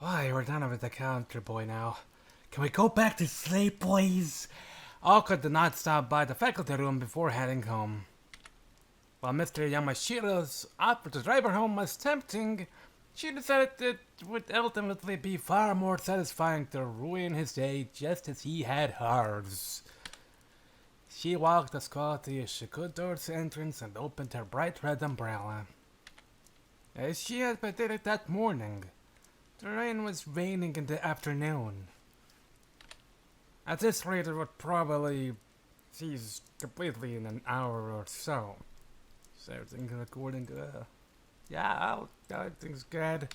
Why, we're done with the counter boy now. Can we go back to sleep, please? Aoko did not stop by the faculty room before heading home. While Mr. Yamashiro's offer to drive her home was tempting, she decided it would ultimately be far more satisfying to ruin his day just as he had hers. She walked as quietly as she could towards the entrance and opened her bright red umbrella. As she had predicted that morning, the rain was raining in the afternoon. At this rate, it would probably cease completely in an hour or so. So everything according to... everything's good.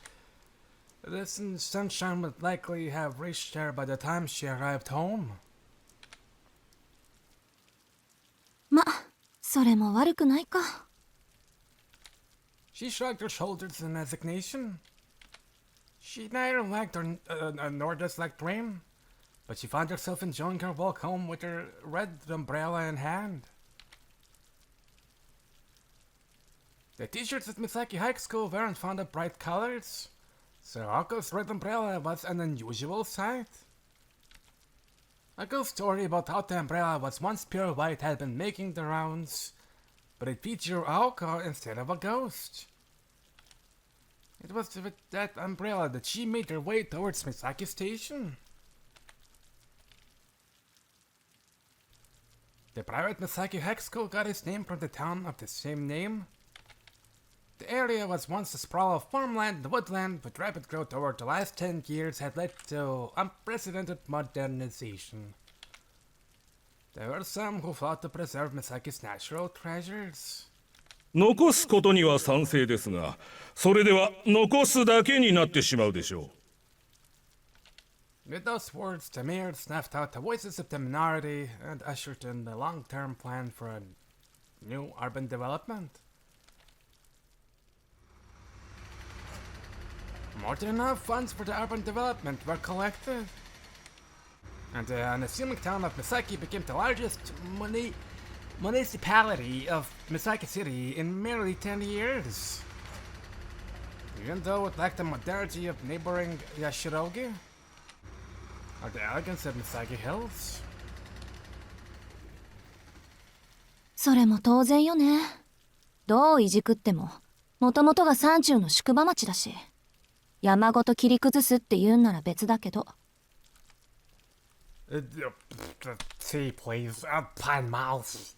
The sunshine would likely have reached her by the time she arrived home. ま、それも悪くないか。She shrugged her shoulders in resignation. She neither liked nor disliked rain, but she found herself enjoying her walk home with her red umbrella in hand. The teachers at Misaki High School weren't fond of bright colors, so Aoko's red umbrella was an unusual sight. A ghost story about how the umbrella was once pure white had been making the rounds, but it featured Aoko instead of a ghost. It was with that umbrella that she made her way towards Misaki Station. The private Misaki High School got its name from the town of the same name. The area was once a sprawl of farmland and woodland, but rapid growth over the last 10 years had led to unprecedented modernization. There were some who fought to preserve Misaki's natural treasures. 残すことには賛成ですが、それでは残すだけになってしまうでしょう。 With those words, the mayor snuffed out the voices of the minority and ushered in the long-term plan for a new urban development. More than enough funds for the urban development were collected, and the unassuming town of Misaki became the largest municipality of Misaki City in merely 10 years. Even though it lacked the modernity of neighboring Yashirogi, or the elegance of Misaki Hills. それも当然よね。どういじくっても、もともとが山中の宿場町だし。山ごと切り崩すって言うんなら別だけど。See, please, pine mouth.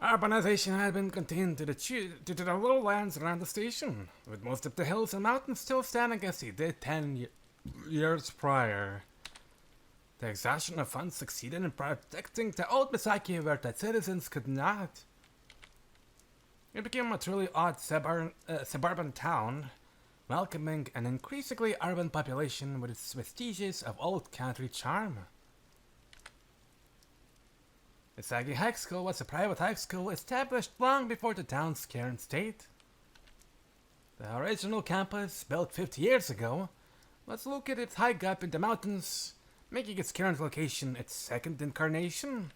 Urbanization had been contained to the lowlands around the station, with most of the hills and mountains still standing as they did 10 years prior. The exhaustion of funds succeeded in protecting the old Misaki where the citizens could not. It became a truly odd suburban town, welcoming an increasingly urban population with its vestiges of old country charm. Misaki High School was a private high school established long before the town's current state. The original campus, built 50 years ago, was located high up in the mountains, making its current location its second incarnation.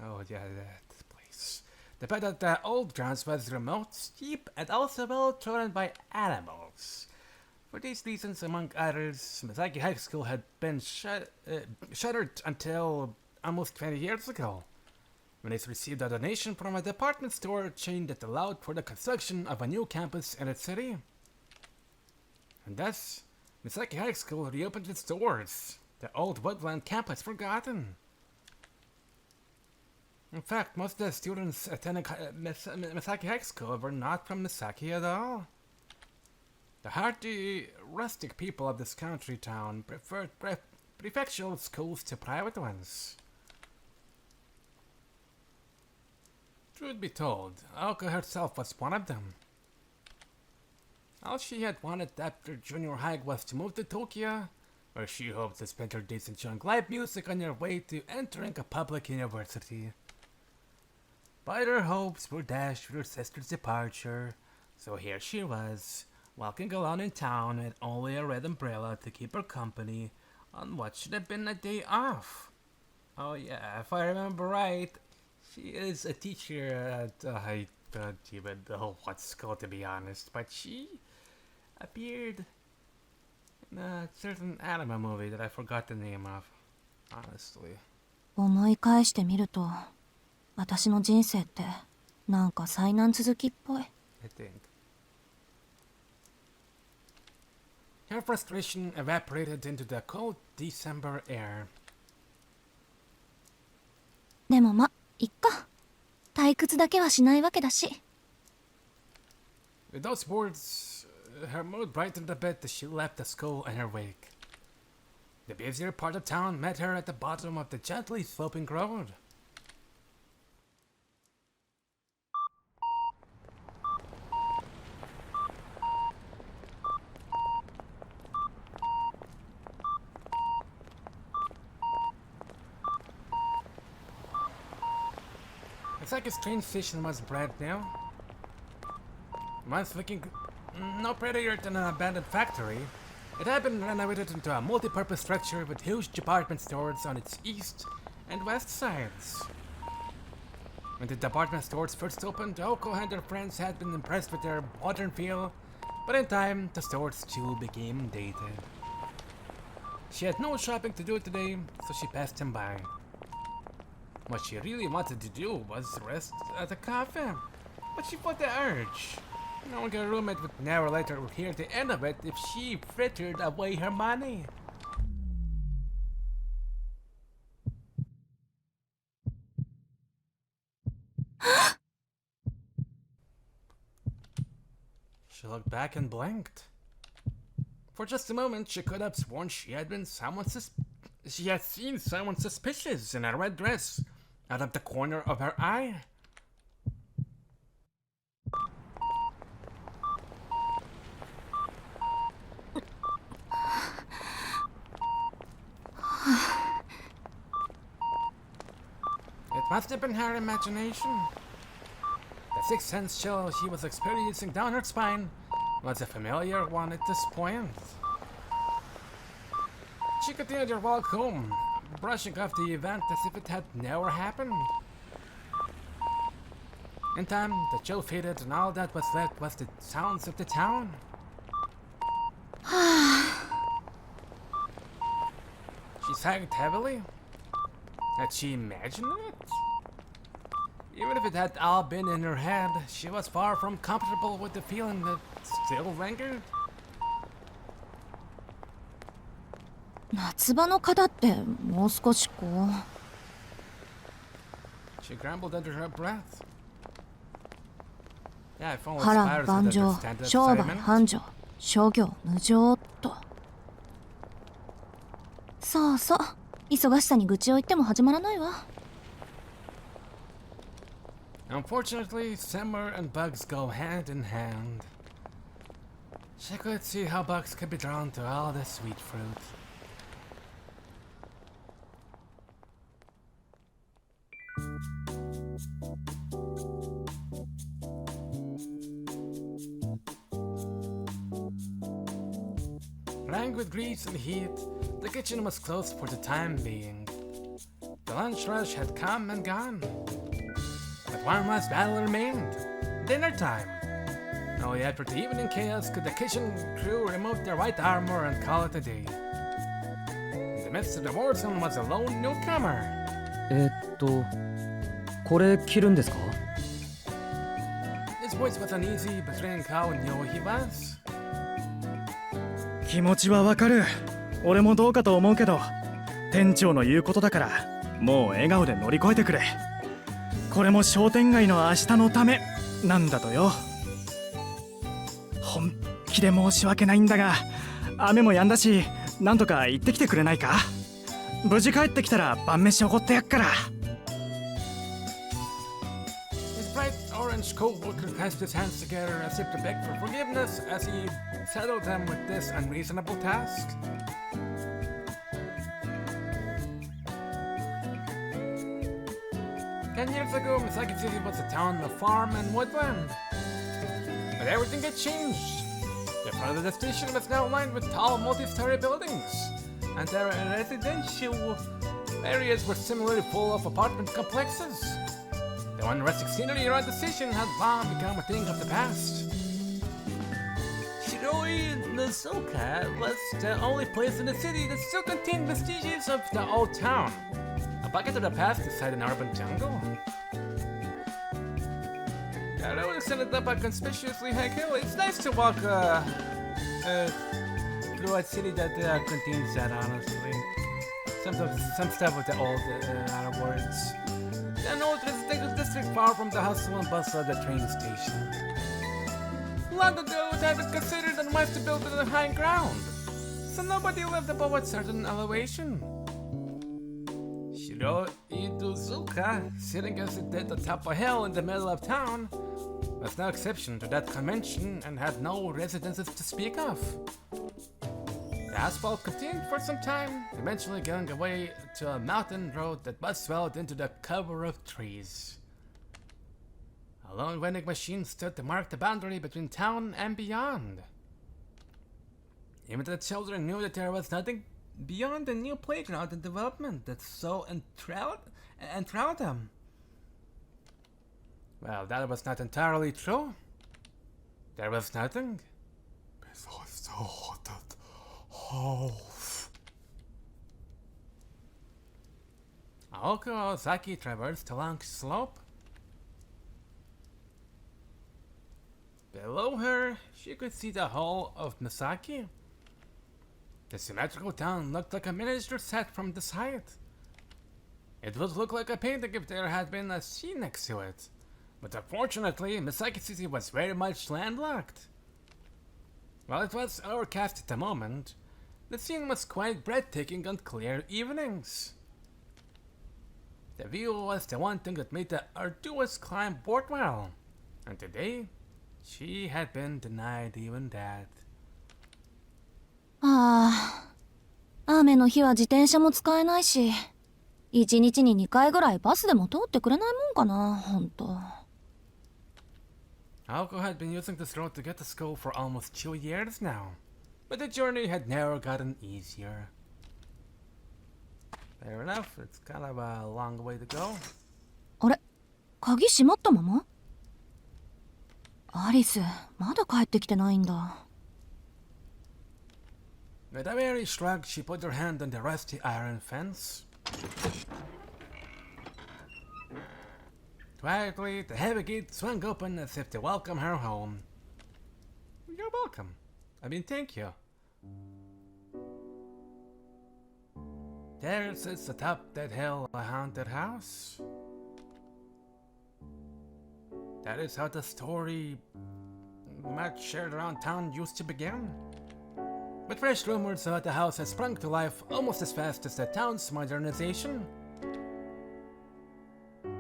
Oh yeah, that place. The fact that the old grounds was remote, steep, and also well trodden by animals. For these reasons, among others, Misaki High School had been shuttered until almost 20 years ago, when it received a donation from a department store chain that allowed for the construction of a new campus in its city. And thus, Misaki High School reopened its doors, the old woodland campus forgotten. In fact, most of the students attending Misaki High School were not from Misaki at all. The hardy, rustic people of this country town preferred prefectural schools to private ones. Truth be told, Aoko herself was one of them. All she had wanted after junior high was to move to Tokyo, where she hoped to spend her days enjoying live music on her way to entering a public university. But her hopes were dashed with her sister's departure, so here she was, walking alone in town with only a red umbrella to keep her company on what should have been a day off. Oh yeah, if I remember right, she is a teacher at, I don't even know what school to be honest, but she appeared in a certain anime movie that I forgot the name of, honestly. 思い返してみると、私の人生ってなんか災難続きっぽい。I think. Her frustration evaporated into the cold December air. でもいっか。退屈だけはしないわけだし。With those words, her mood brightened a bit as she left the school in her wake. The busier part of town met her at the bottom of the gently sloping road. It's like a train station was brand new. Once looking no prettier than an abandoned factory, it had been renovated into a multi-purpose structure with huge department stores on its east and west sides. When the department stores first opened, Aoko and her friends had been impressed with their modern feel, but in time, the stores too became dated. She had no shopping to do today, so she passed them by. What she really wanted to do was rest at a cafe, but she fought the urge. Knowing her roommate would never let her hear the end of it if she frittered away her money. She looked back and blinked. For just a moment, she could have sworn she had seen someone suspicious in a red dress out of the corner of her eye. It must have been her imagination. The sixth sense chill she was experiencing down her spine was a familiar one at this point. She continued her walk home, brushing off the event as if it had never happened. In time, the chill faded and all that was left was the sounds of the town. She sighed heavily. Had she imagined it? Even if it had all been in her head, she was far from comfortable with the feeling that still lingered. 夏場の方ってもう少しこう。She grumbled under her breath. Yeah, if only 波乱 spiders 万 would 丈、 understand that 商売 sentiment. 繁盛、諸行無常と。そうそう、忙しさに愚痴を言っても始まらないわ。Unfortunately, summer and bugs go hand in hand. She could see how bugs could be drawn to all the sweet fruit. Rang with grease and heat, the kitchen was closed for the time being. The lunch rush had come and gone. But one last battle remained. Dinner time. Only after the evening chaos could the kitchen crew remove their white armor and call it a day. In the midst of the war zone was a lone newcomer. これ着るんですか？ His voice was uneasy, betraying how new he was. 気持ちはわかる。俺もどうかと思うけど、店長の言うことだから、もう笑顔で乗り越えてくれ。これも商店街の明日のためなんだとよ。本気で申し訳ないんだが、雨も止んだし、なんとか行ってきてくれないか？無事帰ってきたら晩飯おごってやっから。His bright orange co-worker clasped his hands together as if to beg for forgiveness as he settled them with this unreasonable task. Ten years ago, Misaki City was a town of farm and woodland. But everything had changed. The front of the station was now lined with tall multi-story buildings, and their residential areas were similarly full of apartment complexes. The one rustic scenery around the station had long become a thing of the past. Shiroin! Nozuka was the only place in the city that still contained vestiges of the old town. A bucket of the past inside an urban jungle. The road is ended up a conspicuously high hill. It's nice to walk through a city that contains that, honestly. Some stuff with the old words. An old residential district far from the hustle and bustle of the train station. Long ago, it had been considered unwise to build on the high ground, so nobody lived above a certain elevation. Shiro Iduzuka, sitting at the top of a hill in the middle of town, was no exception to that convention and had no residences to speak of. The asphalt continued for some time, eventually going away to a mountain road that was swelled into the cover of trees. A lone vending machine stood to mark the boundary between town and beyond. Even the children knew that there was nothing beyond the new playground and development that so enthralled them. Well, that was not entirely true. There was nothing. Besides the haunted house. Aoko Aozaki traversed a long slope. Below her, she could see the hull of Misaki. The symmetrical town looked like a miniature set from this height. It would look like a painting if there had been a sea next to it. But unfortunately, Misaki City was very much landlocked. While it was overcast at the moment, the scene was quite breathtaking on clear evenings. The view was the one thing that made the arduous climb worthwhile, and today, she had been denied even that. ああ、雨の日は自転車も使えないし、1日に2回ぐらいバスでも通ってくれないもんかな、ほんと。Aoko had been using this road to get to school for almost 2 years now, but the journey had never gotten easier. Fair enough, it's kind of a long way to go. あれ、鍵閉まったまま？アリス、まだ帰ってきてないんだ。With a weary shrug, she put her hand on the rusty iron fence. Quietly, the heavy gate swung open as if to welcome her home. You're welcome. I mean, thank you. There sits atop that hill a haunted house. That is how the story much shared around town used to begin. But fresh rumors about the house has sprung to life almost as fast as the town's modernization.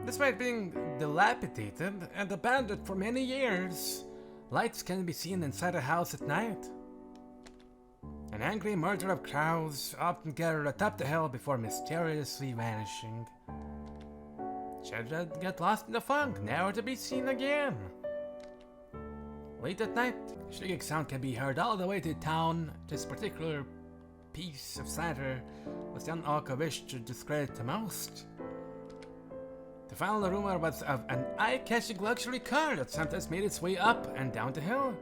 Despite being dilapidated and abandoned for many years, lights can be seen inside the house at night. An angry murder of crows often gathered atop the hill before mysteriously vanishing. Children get lost in the fog, never to be seen again. Late at night, shrieking sound can be heard all the way to town. This particular piece of slander was the one Aoko wished to discredit the most. The final rumor was of an eye-catching luxury car that sometimes made its way up and down the hill.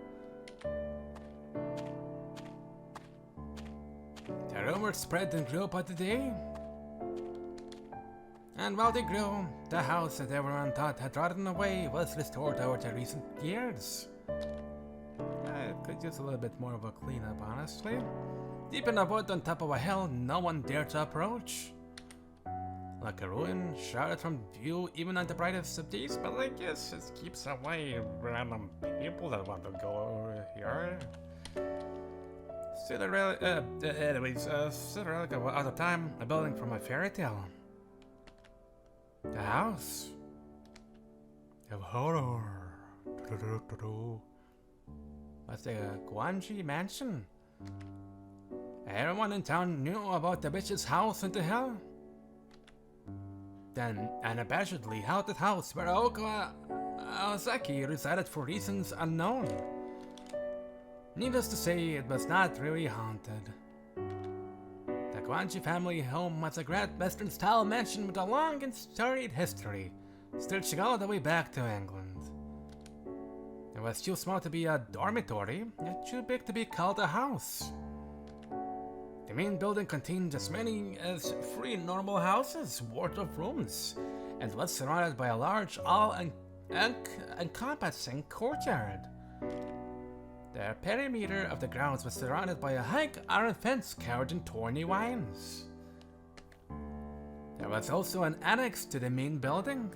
The rumor spread and grew by the day. And while they grew, the house that everyone thought had rotted away was restored over the recent years. It could use a little bit more of a cleanup, honestly. Deep in the wood on top of a hill no one dared to approach. Like a ruin, shrouded from view even on the brightest of days, but I guess it keeps away random people that want to go over here. Still a relic of out of time, a building from a fairy tale. The house of horror. Was the Kuonji mansion? Everyone in town knew about the witch's house in the hill. Then unabashedly haunted house where Aoko Aozaki resided for reasons unknown. Needless to say, it was not really haunted. The Kuonji family home was a grand Western-style mansion with a long and storied history, stretching all the way back to England. It was too small to be a dormitory, yet too big to be called a house. The main building contained as many as 3 normal houses worth of rooms, and was surrounded by a large, all-encompassing courtyard. The perimeter of the grounds was surrounded by a high iron fence covered in thorny vines. There was also an annex to the main building.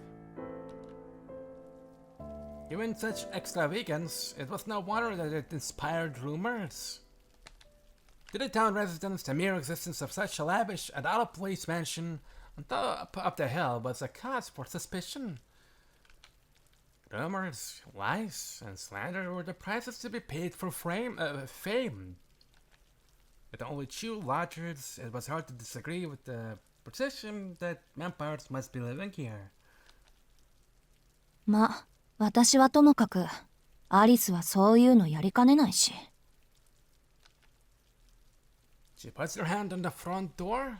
Given such extravagance, it was no wonder that it inspired rumors. To the town residents, the mere existence of such a lavish and out-of-place mansion on top of the hill was a cause for suspicion. Rumors, lies, and slander were the prices to be paid for fame. With only 2 lodgers, it was hard to disagree with the precision that vampires must be living here. ま、私はともかく、アリスはそういうのやりかねないし。She puts her hand on the front door.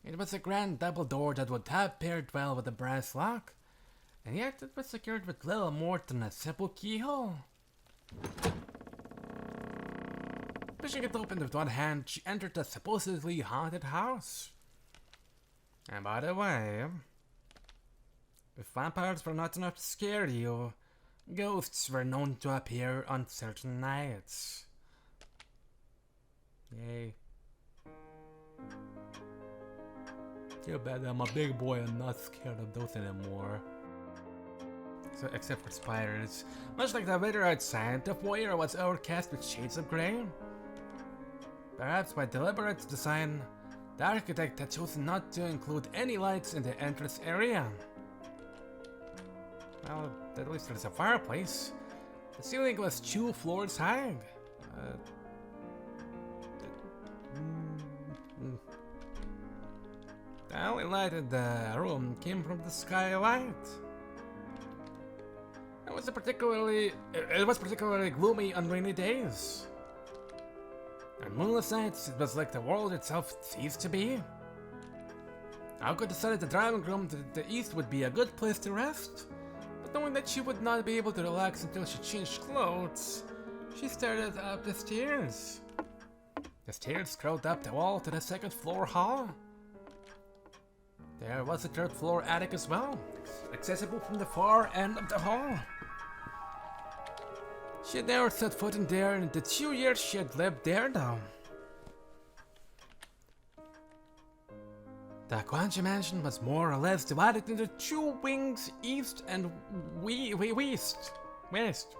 It was a grand double door that would have paired well with a brass lock, and yet it was secured with little more than a simple keyhole. Pushing it open with one hand, she entered the supposedly haunted house. And by the way, if vampires were not enough to scare you, ghosts were known to appear on certain nights. Yay. Too bad I'm a big boy and not scared of those anymore. So, except for spiders. Much like the weather outside, the foyer was overcast with shades of grey. Perhaps by deliberate design, the architect had chosen not to include any lights in the entrance area. Well, at least there's a fireplace. The ceiling was 2 floors high. The only light in the room came from the skylight. It was particularly gloomy on rainy days. On moonless nights, it was like the world itself ceased to be. Aoko decided the driving room to the east would be a good place to rest, but knowing that she would not be able to relax until she changed clothes, she started up the stairs. The stairs curled up the wall to the 2nd floor hall. There was a 3rd floor attic as well, accessible from the far end of the hall. She had never set foot in there in the 2 years she had lived there though. The Kuonji mansion was more or less divided into 2 wings, east and west.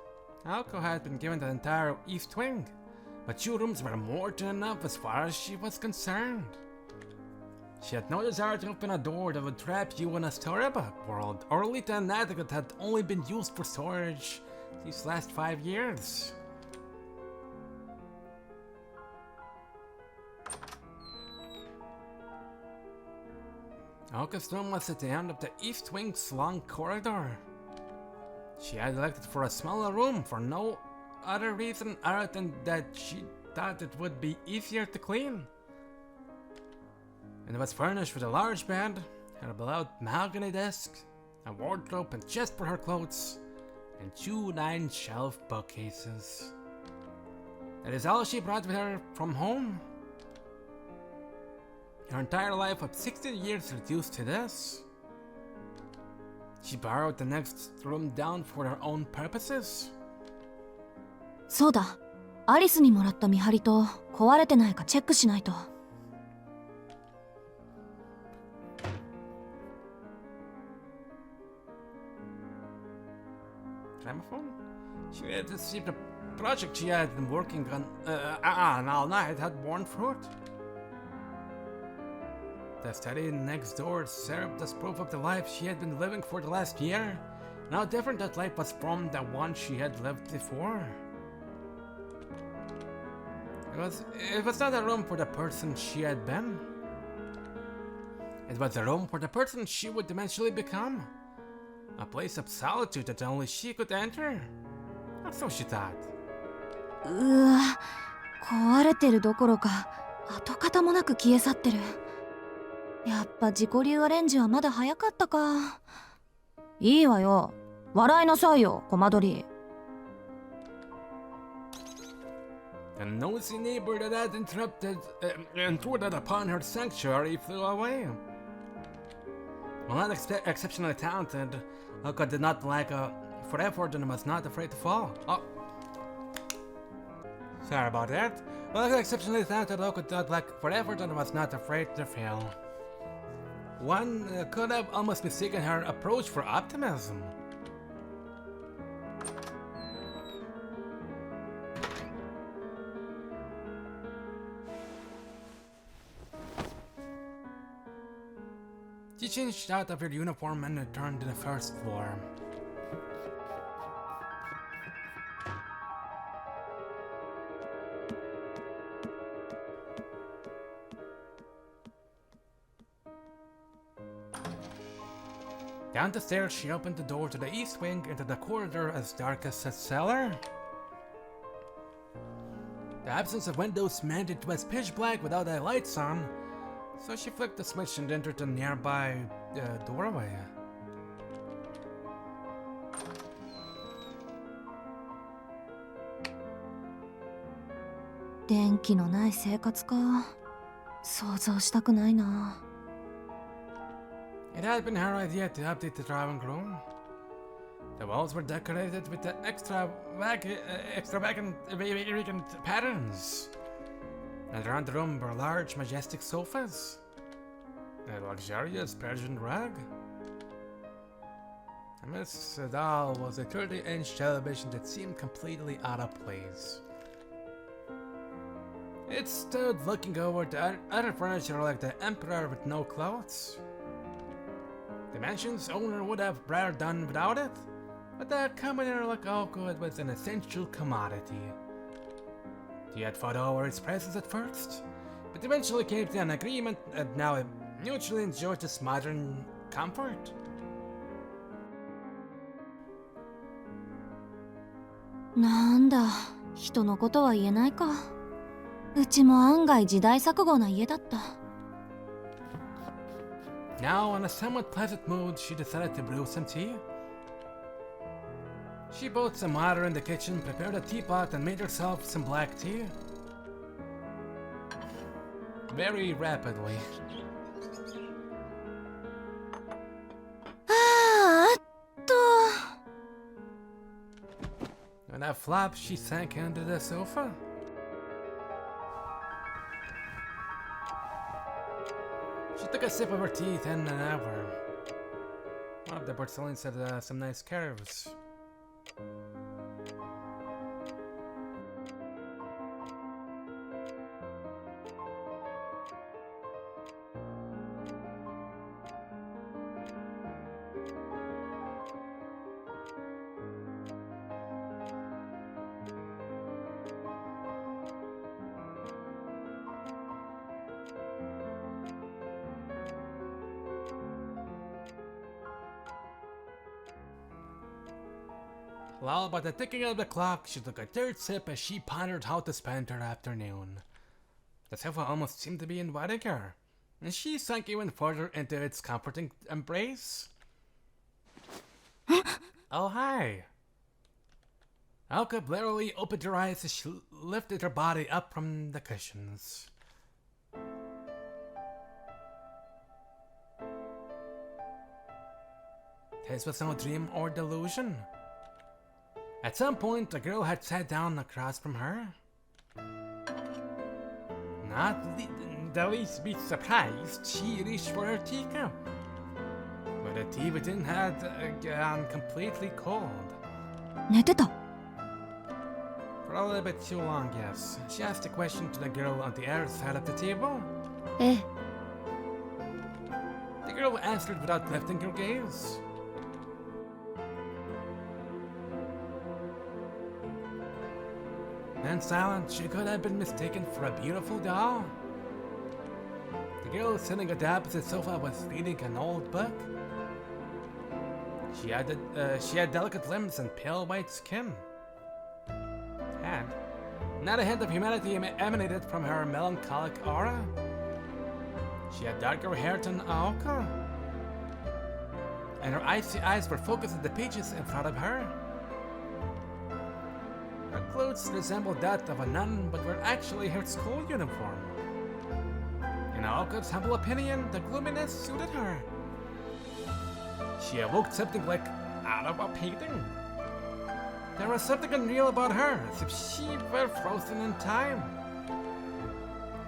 Aoko had been given the entire east wing, but 2 rooms were more than enough as far as she was concerned. She had no desire to open a door that would trap you in a storybook world, or lead to an attic that had only been used for storage these last 5 years. Aoko's room was at the end of the east wing's long corridor. She had elected for a smaller room for no other reason other than that she thought it would be easier to clean. And it was furnished with a large bed, and a beloved mahogany desk, a wardrobe and chest for her clothes, and 2 9-shelf bookcases. That is all she brought with her from home. Her entire life of 16 years reduced to this. She borrowed the next room down for her own purposes. そうだ。アリスにもらった見張りと壊れてないかチェックしないと。Gramophone? She had received a project she had been working on all night had borne fruit. The study next door served as proof of the life she had been living for the last year, and how different that life was from the one she had lived before. It was not a room for the person she had been. It was a room for the person she would eventually become. A place of solitude that only she could enter. Or so she thought. うわ、壊れてるどころか跡形もなく消え去ってる。やっぱ自己流アレンジはまだ早かったか。いいわよ、笑いなさいよ、コマドリ。A nosy neighbor that had intruded upon her sanctuary flew away. While not exceptionally talented, Aoko did not lack for effort and was not afraid to fall. Oh. Sorry about that. While exceptionally talented, Aoko did not lack for effort and was not afraid to fail. One could have almost mistaken her approach for optimism. She changed out of her uniform and returned to the first floor. Down the stairs, she opened the door to the east wing into the corridor as dark as a cellar. The absence of windows meant it was pitch black without the lights on, so she flicked the switch and entered the nearby doorway. Denki no nai seikatsu ka. Souzou shitaku nai na. It had been her idea to update the drawing room. The walls were decorated with the extravagant patterns. And around the room were large, majestic sofas. A luxurious Persian rug. Amidst it all was a 30-inch television that seemed completely out of place. It stood looking over the other furniture like the emperor with no clothes. The mansion's owner would have rather done without it, but the commoner like Aoko was an essential commodity. He had fought over its presence at first, but eventually came to an agreement and now mutually enjoyed its modern comfort. Nanda, 人のことは言えないか。うちも案外時代錯誤な家だった。Now, in a somewhat pleasant mood, she decided to brew some tea. She boiled some water in the kitchen, prepared a teapot, and made herself some black tea. Very rapidly. With a flop, she sank into the sofa. She took a sip of her tea, then an hour. One of the porcelains had some nice curves. Lulled by the ticking of the clock, she took a third sip as she pondered how to spend her afternoon. The sofa almost seemed to be inviting her, and she sank even further into its comforting embrace. Oh, hi. Aoko blurrily opened her eyes as she lifted her body up from the cushions. This was no dream or delusion. At some point, the girl had sat down across from her. Not the least bit surprised, she reached for her teacup. But the tea within had gone completely cold. 寝てた。 For a little bit too long, yes. She asked a question to the girl on the other side of the table. ええ。 The girl answered without lifting her gaze. And silent, she could have been mistaken for a beautiful doll. The girl sitting at the opposite sofa was reading an old book. She had delicate limbs and pale white skin. And not a hint of humanity emanated from her melancholic aura. She had darker hair than Aoko, and her icy eyes were focused on the pages in front of her. Her clothes resembled that of a nun, but were actually her school uniform. In Aoko's humble opinion, the gloominess suited her. She evoked something like out of a painting. There was something unreal about her, as if she were frozen in time.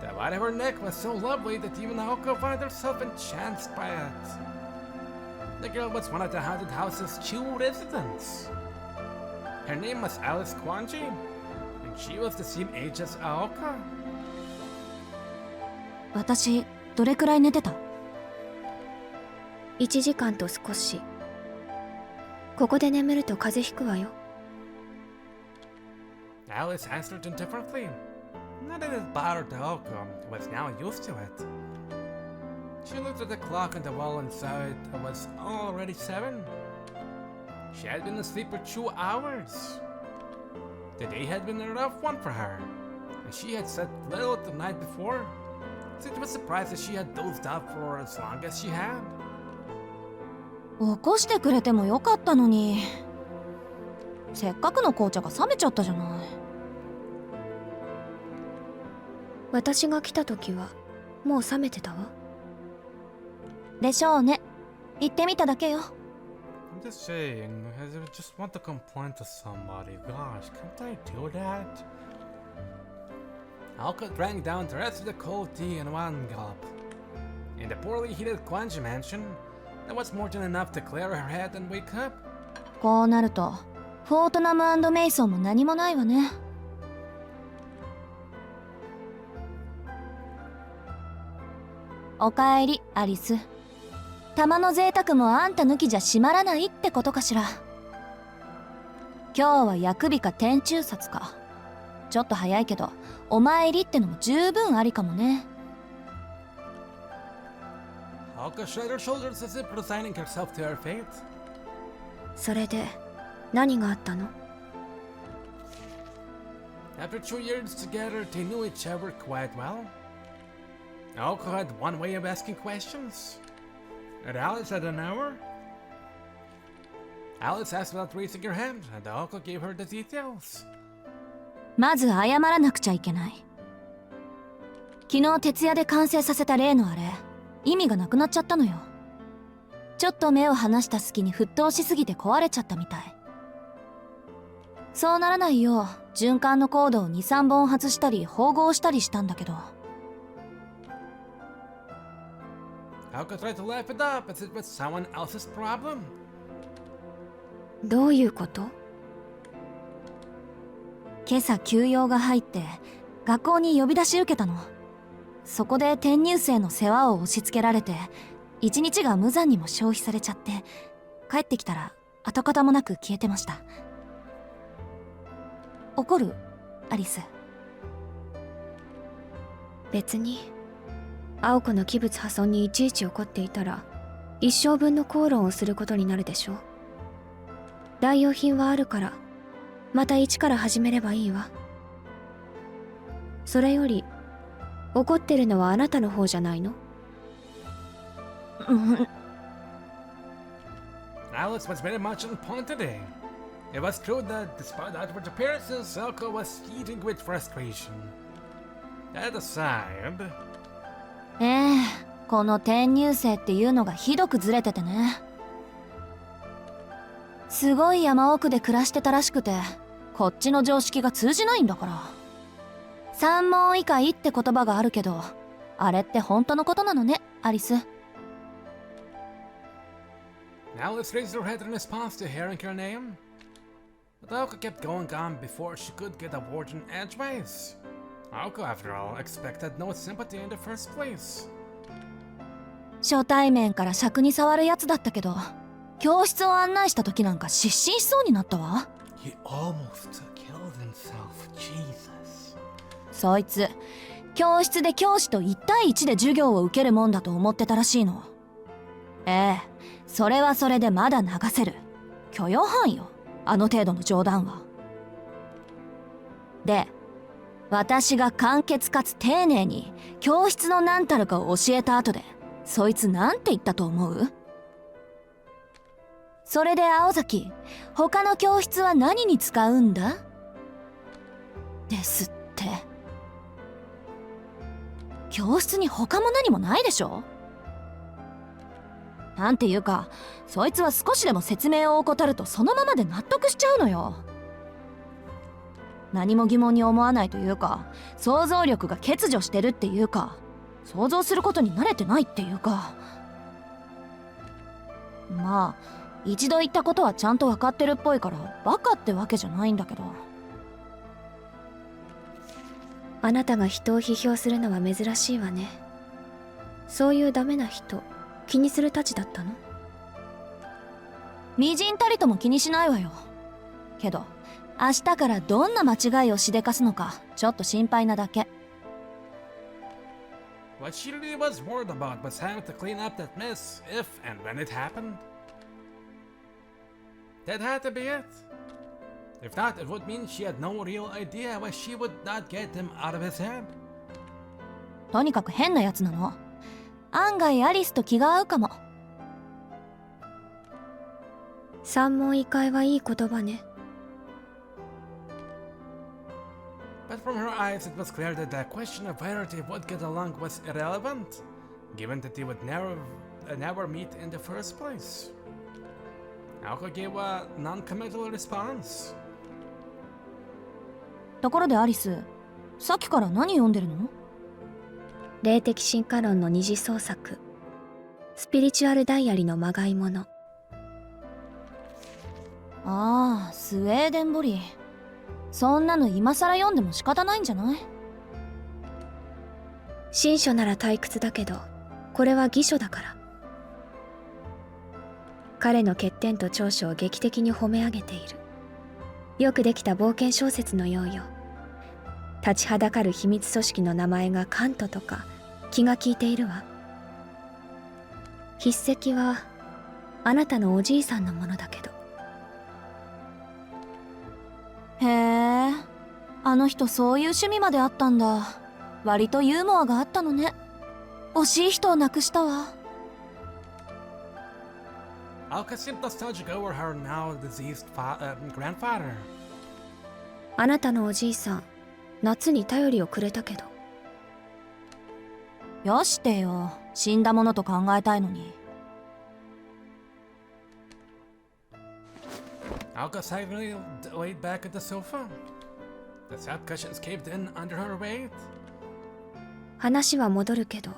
The body of her neck was so lovely that even Aoko found herself enchanted by it. The girl was one of the haunted house's 2 residents. Her name was Alice Kuonji, and she was the same age as Aoko. 私どれくらい寝てた？ 1時間と少し。ここで眠ると風邪ひくわよ。 Alice answered indifferently. Not that it bothered Aoko, who was now used to it. She looked at the clock on the wall and saw it was already 7. She had been asleep for 2 hours. The day had been a rough one for her, and she had slept little the night before, so it was surprised that she had dozed off for as long as she had. 起こしてくれてもよかったのに。せっかくの紅茶が冷めちゃったじゃない。私が来た時はもう冷めてたわ。でしょうね。言ってみただけよ。I'm just saying, I just want to complain to somebody. Gosh, can't I do that? Aoko drank down the rest of the cold tea in one gulp. In the poorly heated Kuonji mansion, that was more than enough to clear her head and wake up. こうなるとフォートナム&メイソンも何もないわね。おかえりアリス。玉の贅沢もあんた抜きじゃ閉まらないってことかしら。今日は薬日か天中殺か。ちょっと早いけどお参りってのも十分ありかもね。Aoko shrugged her shoulders as if resigning herself to her fate. それで何があったの？ After 2 years together, they knew each other quite well. Aoko had one way of asking questions, and Alice had an hour. Alice asked without raising her hand, and Aoko gave her the details. まず謝らなくちゃいけない。昨日徹夜で完成させた例のあれ、意味がなくなっちゃったのよ。ちょっと目を離した隙に沸騰しすぎて壊れちゃったみたい。そうならないよう循環のコードを 2,3 本外したり縫合したりしたんだけど。Aoko tried to laugh it up as it was someone else's problem. どういうこと？今朝休養が入って学校に呼び出し受けたの。そこで転入生の世話を押し付けられて1日が無残にも消費されちゃって、帰ってきたら跡形もなく消えてました。怒る？アリス。別に青子の器物破損にいちいち怒っていたら一生分の口論をすることになるでしょ。代用品はあるからまた一から始めればいいわ。それより怒ってるのはあなたの方じゃないの？Alice was very much on point today. It was true that despite outward appearances, Aoko was seething with frustration. That aside, この転入生っていうのがひどくずれててね。すごい山奥で暮らしてたらしくて、こっちの常識が通じないんだから。三問以下って言葉があるけど、あれって本当のことなのね、アリス。Alice raised her head in response to hearing her name. But Aoko kept going on before she could get a word in edgeways. Aoko, after all, expected no sympathy in the first place. 初対面から尺に触るやつだったけど、教室を案内した時なんか失神しそうになったわ。He almost killed himself, Jesus. そいつ、教室で教師と1対1で授業を受けるもんだと思ってたらしいの。それはそれでまだ流せる。許容範囲よ、あの程度の冗談は。で、私が簡潔かつ丁寧に教室の何たるかを教えた後で、そいつなんて言ったと思う？それで青崎、他の教室は何に使うんだ？ですって。教室に他も何もないでしょ。なんていうか、そいつは少しでも説明を怠るとそのままで納得しちゃうのよ。何も疑問に思わないというか、想像力が欠如してるっていうか、想像することに慣れてないっていうか。まあ一度言ったことはちゃんと分かってるっぽいからバカってわけじゃないんだけど。あなたが人を批評するのは珍しいわね。そういうダメな人気にするたちだったの？みじんたりとも気にしないわよ。けど明日からどんな間違いをしでかすのかちょっと心配なだけ。 What she really was worried about was having to clean up that mess if and when it happened. That had to be it. If not, it would mean she had no real idea why she would not get him out of his head. とにかく変なやつなの。案外アリスと気が合うかも。三問異解はいい言葉ね。But from her eyes, it was clear that the question of whether they would get along was irrelevant, given that they would never meet in the first place. Aoko gave a non-committal response. ところでアリス、さっきから何読んでるの？霊的進化論の二次創作、スピリチュアルダイアリのまがいもの。ああ、スウェーデンボリー。そんなの今更読んでも仕方ないんじゃない？新書なら退屈だけど、これは偽書だから。彼の欠点と長所を劇的に褒め上げている。よくできた冒険小説のようよ。立ちはだかる秘密組織の名前がカントとか気が利いているわ。筆跡はあなたのおじいさんのものだけど。へえ、あの人そういう趣味まであったんだ。割とユーモアがあったのね。惜しい人を亡くしたわ。Aoko seemed nostalgic over her now deceased grandfather. あなたのおじいさん、夏に頼りをくれたけど。よしてよ、死んだものと考えたいのに。Aoko silently laid back at the sofa. The soft cushions caved in under her weight. 話は戻るけど。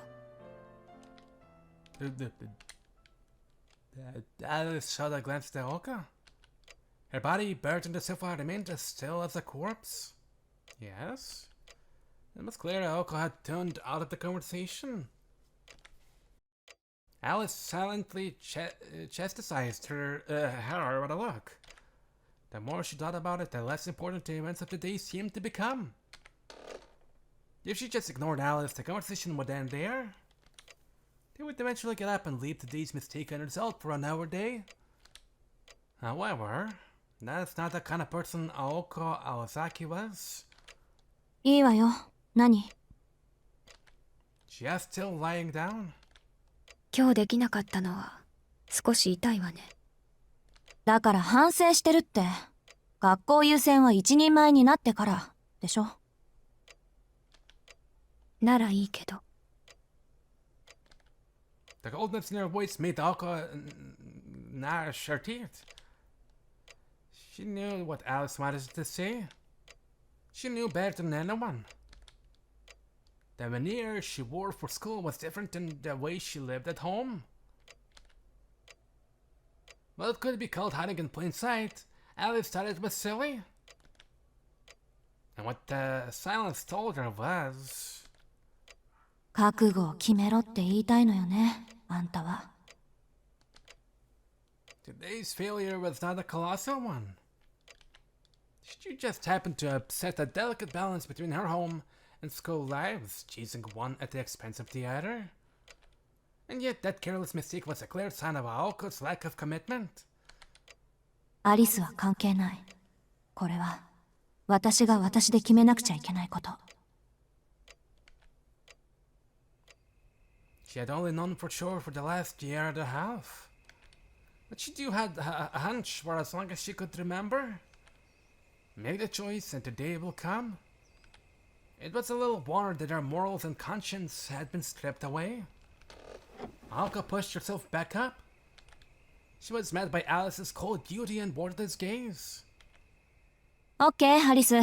Alice shot a glance at Aoko. Her body, buried in the sofa, remained as still as a corpse. Yes? It was clear Aoko had tuned out of the conversation. Alice silently chastised her with a look. The more she thought about it, the less important the events of the day seemed to become. If she just ignored Alice, the conversation would end there. They would eventually get up and leave today's mistaken result for another day. However, that's not the kind of person Aoko Aozaki was. いいわよ。何？ She is still lying down. 今日できなかったのは少し痛いわね。だから反省してるって。学校優先は一人前になってからでしょ。ならいいけど。The coldness in her voice made Aoko gnash her teeth. She knew what Alice wanted to say. She knew better than anyone. The veneer she wore for school was different than the way she lived at home. Well, it could be called hiding in plain sight. Alice thought it was silly. And what the silence told her was... 覚悟を決めろって言いたいのよね、あんたは。Today's failure was not a colossal one. She just happened to upset a delicate balance between her home and school lives, choosing one at the expense of the other. And yet that careless mistake was a clear sign of Aoko's lack of commitment. アリスは関係ない。これは私が私で決めなくちゃいけないこと。She had only known for sure for the last year and a half. But she too had a hunch for as long as she could remember. Make the choice and the day will come It was a little wonder that her morals and conscience had been stripped away. Aoko pushed herself back up. She was met by Alice's cold beauty and wordless gaze. オッケー、ハリス。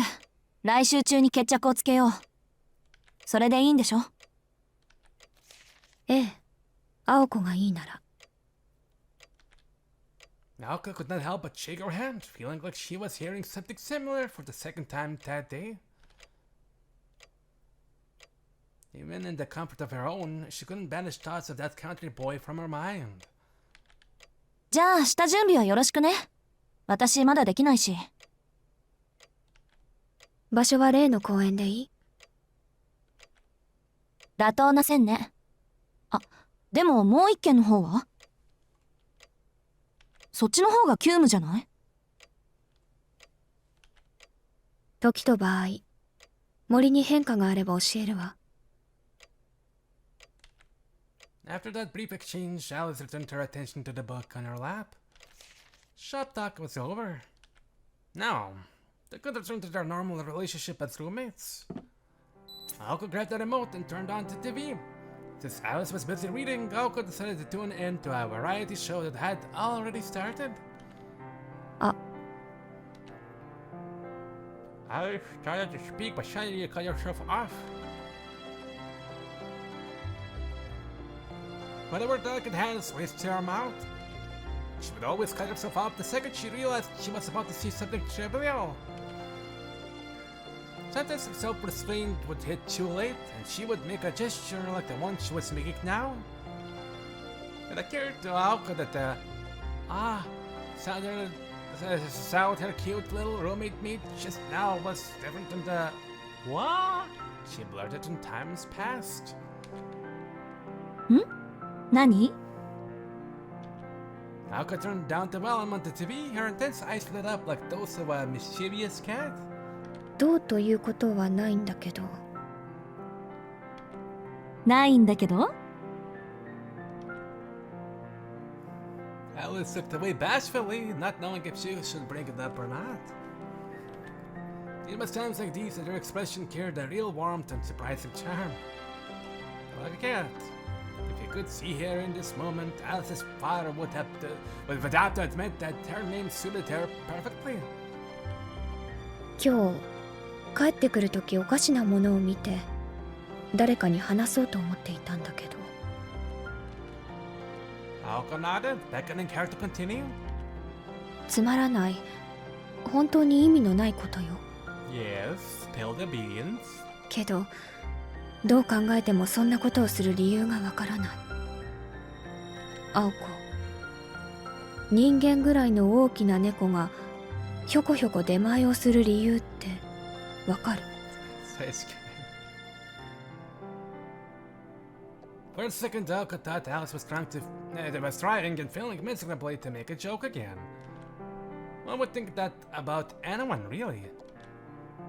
来週中に決着をつけよう。それでいいんでしょ？ええ、青子がいいなら。Aoko could not help but shake her hand, feeling like she was hearing something similar for the second time that day. Even in the comfort of her own, she couldn't banish thoughts of that country boy from her mind. じゃあ、下準備はよろしくね。私まだできないし。場所は例の公園でいい？妥当な線ね。あ、でももう一軒の方は？そっちの方が急務じゃない？時と場合、森に変化があれば教えるわ。After that brief exchange, Alice returned her attention to the book on her lap. Shop talk was over. Now, they could return to their normal relationship as roommates. Aoko grabbed the remote and turned on the TV. Since Alice was busy reading, Aoko decided to tune in to a variety show that had already started. I started to speak, but suddenly you cut yourself off. Whatever delicate hands raced to her mouth. She would always cut herself off the second she realized she was about to see something trivial. Sometimes self-restraint would hit too late, and she would make a gesture like the one she was making now. It occurred to Aoko that the sound her cute little roommate made just now was different than the what she blurted in times past. 何？ Aoko turned down the volume on the TV, her intense eyes lit up like those of a mischievous cat. どうということはないんだけど。ないんだけど？ Alice looked away bashfully, not knowing if she should bring it up or not. It was times like these that her expression carried a real warmth and surprising charm. Like a cat. If you could see her in this moment, Alice's father would have to admit that her name suited her perfectly. 今日帰ってくるときおかしなものを見て誰かに話そうと思っていたんだけど。Aoko nodded, beckoning her to continue. つまらない、本当に意味のないことよ。Yes, spill the beans. けどどう考えてもそんなことをする理由がわからない。青子、人間ぐらいの大きな猫がひょこひょこ出前をする理由ってわかる？ For a second, Aoko thought Alice was trying and failing miserably to make a joke again. One would think that about anyone, really.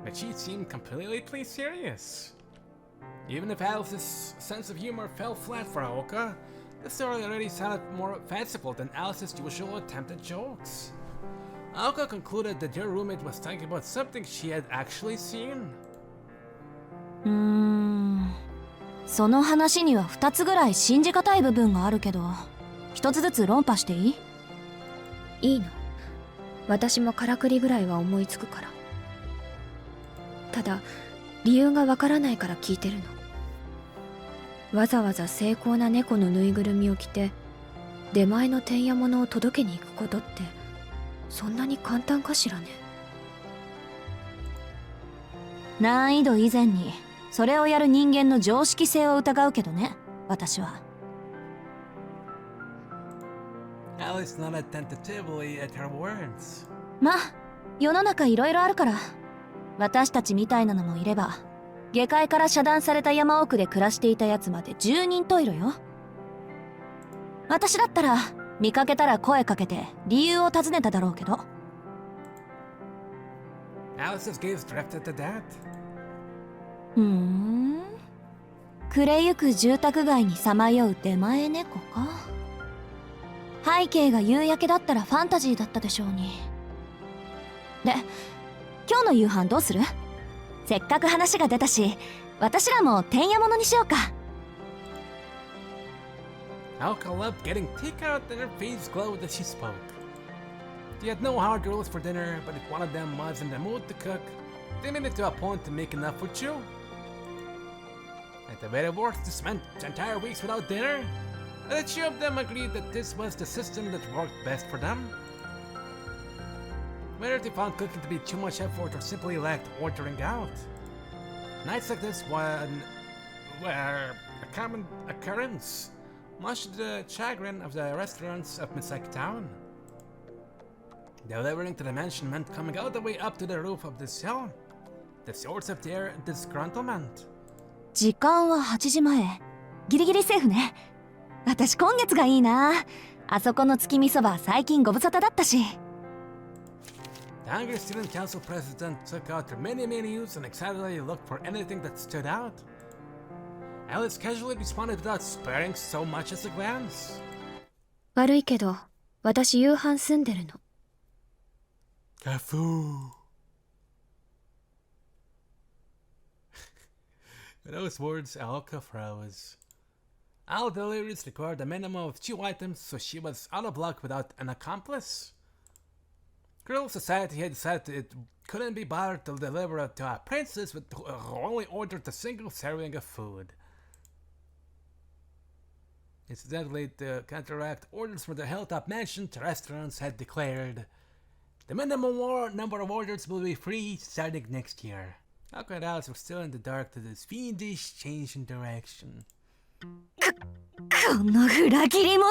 But she seemed completely serious. Even if Alice's sense of humor fell flat for Aoko, the story already sounded more fanciful than Alice's usual attempt at jokes. Aoko concluded that her roommate was talking about something she had actually seen. その話には2つぐらい信じがたい部分があるけど、1つずつ論破していい？いいの。私もからくりぐらいは思いつくから。ただ理由がわからないから聞いてるの。わざわざ精巧な猫のぬいぐるみを着て出前のてんやものを届けに行くことってそんなに簡単かしらね。難易度以前にそれをやる人間の常識性を疑うけどね、私は。Alice nodded tentatively at her words. まあ世の中いろいろあるから、私たちみたいなのもいれば、下界から遮断された山奥で暮らしていたやつまで10人十色よ。私だったら見かけたら声かけて理由を尋ねただろうけど。Alice's gaze drifted to that. 暮れゆく住宅街にさまよう出前猫か。背景が夕焼けだったらファンタジーだったでしょうに。で、今日の夕飯どうする？せっかく話が出たし、私らもてんやものにしようか。Aoko loved getting takeout and her face glowed as she spoke. She had no hard rules for dinner, but if one of them was in the mood to cook, they made it to a point to make enough for two. At the very worst, they spent entire weeks without dinner, and the two of them agreed that this was the system that worked best for them. Whether they found cooking to be too much effort or simply lacked ordering out, nights like this were a common occurrence, much to the chagrin of the restaurants of Misaki Town. Delivering to the mansion meant coming all the way up to the roof of this hill, the source of their disgruntlement. 時間は8時前。ギリギリセーフね。私今月がいいな。あそこの月見そば最近ご無沙汰だったし。The angry student council president took out their many menus and excitedly looked for anything that stood out. Alice casually responded without sparing so much as a glance. 悪いけど、私夕飯済んでるの。Kafoo. With those words, Aoko froze. All deliveries required a minimum of 2 items, so she was out of luck without an accomplice. Girl Society had decided it couldn't be bothered to deliver to a princess who only ordered a single serving of food. Incidentally, to counteract orders from the hilltop mansion, the restaurants had declared the minimum number of orders will be free starting next year. Aoko and Alice were still in the dark to this fiendish change in direction. この裏切り者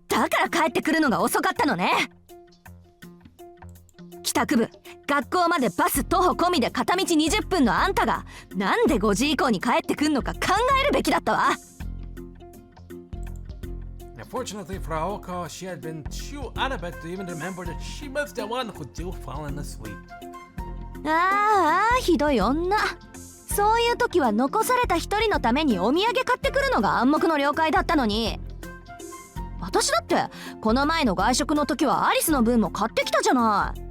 だから帰ってくるのが遅かったのね。帰宅部、学校までバス徒歩込みで片道20分のあんたがなんで5時以降に帰ってくんのか考えるべきだったわ。Fortunately for Aoko, she had been too out of it to even remember that she was the one who had fallen asleep. ああ、ひどい女。そういう時は残された一人のためにお土産買ってくるのが暗黙の了解だったのに。私だってこの前の外食の時はアリスの分も買ってきたじゃない。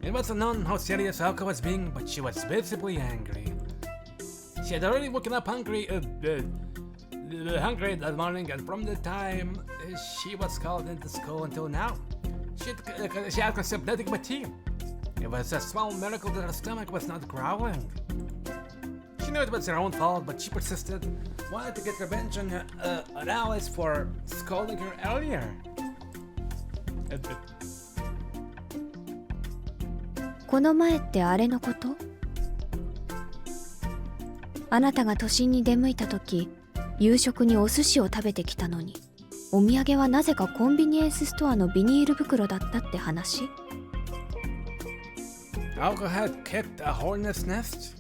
It wasn't known how serious Aoko was being, but she was visibly angry. She had already woken up hungry that morning, and from the time she was called into school until now, she had consumed nothing but tea. It was a small miracle that her stomach was not growling. She knew it was her own fault, but she persisted, wanted to get revenge on Alice for scolding her earlier. この前ってあれのこと？あなたが都心に出向いた時、夕食にお寿司を食べてきたのに、お土産はなぜかコンビニエンスストアのビニール袋だったって話？Aoko had kept a hornet's nest.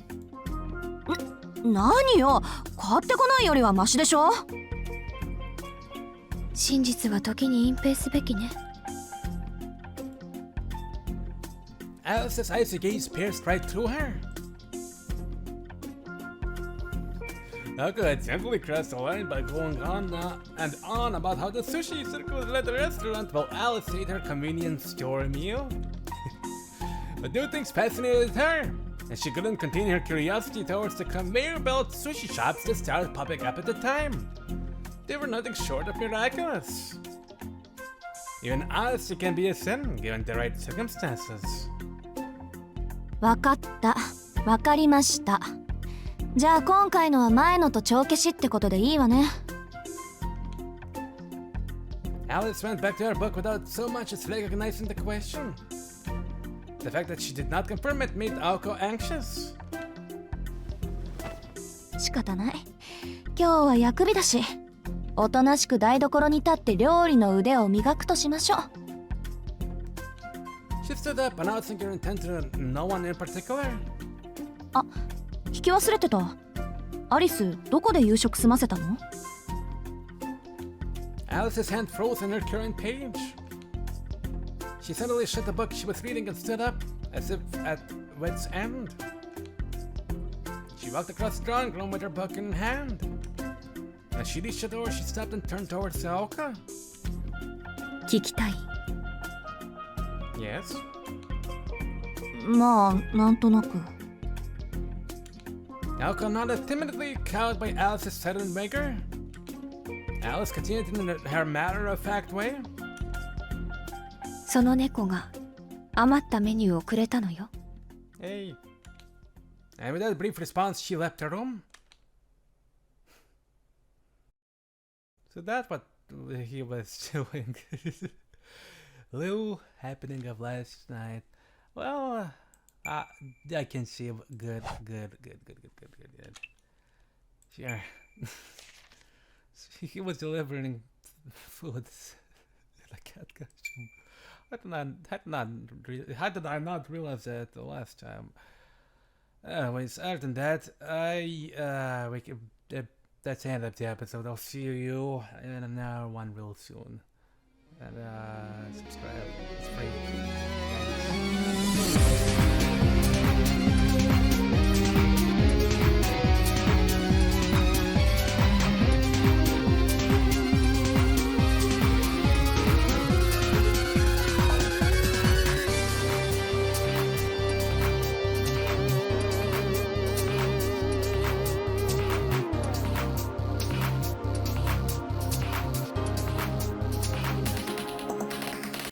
何よ、買ってこないよりはマシでしょ。真実は時に隠蔽すべきね。Alice's icy gaze pierced right through her. Aoko had gently crossed the line by going on and on about how the sushi circled at the restaurant while Alice ate her convenience store meal. But new things fascinated her, and she couldn't contain her curiosity towards the conveyor belt sushi shops that started popping up at the time. They were nothing short of miraculous. Even honesty can be a sin given the right circumstances. わかった。わかりました。じゃあ今回のは前のと帳消しってことでいいわね。Alice went back to her book without so much as recognizing the question. The fact that she did not confirm it made Aoko anxious. 仕方ない。今日は薬日だし、おとなしく台所に立って料理の腕を磨くとしましょう。She stood up, announcing her intent to no one in particular. あ、聞き忘れてた。アリス、どこで夕食済ませたの？ Alice's hand froze on her current page. She suddenly shut the book she was reading and stood up, as if at wit's end. She walked across the drawing room with her book in hand. As she reached the door, she stopped and turned towards Aoko. 聞きたい。Yes. まあなんとなく。 Aoko nodded timidly, cowed by Alice's sudden vigor. Alice continued in her matter-of-fact way. その猫が余ったメニューをくれたのよ。 Hey. And with that brief response, she left the room. So that's what he was doing. Little happening of last night. Well, I can see good. Sure. He was delivering food in a cat costume. How did I not realize that the last time? Anyways, other than that, that's the end of the episode. I'll see you in another one real soon. And subscribe. It's free. Thanks.